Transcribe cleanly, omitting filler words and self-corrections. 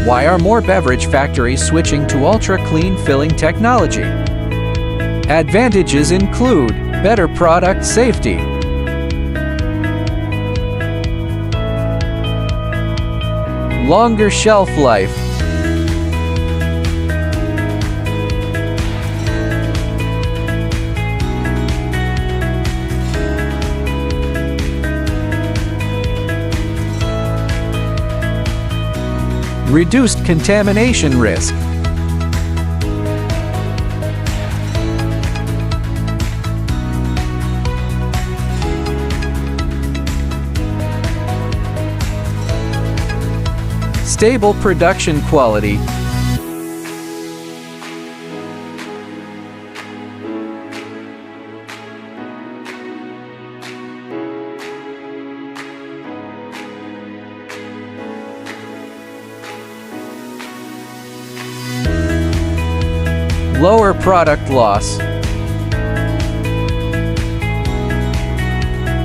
Why are more beverage factories switching to ultra-clean filling technology? Advantages include better product safety, longer shelf life, reduced contamination risk, stable production quality, lower product loss,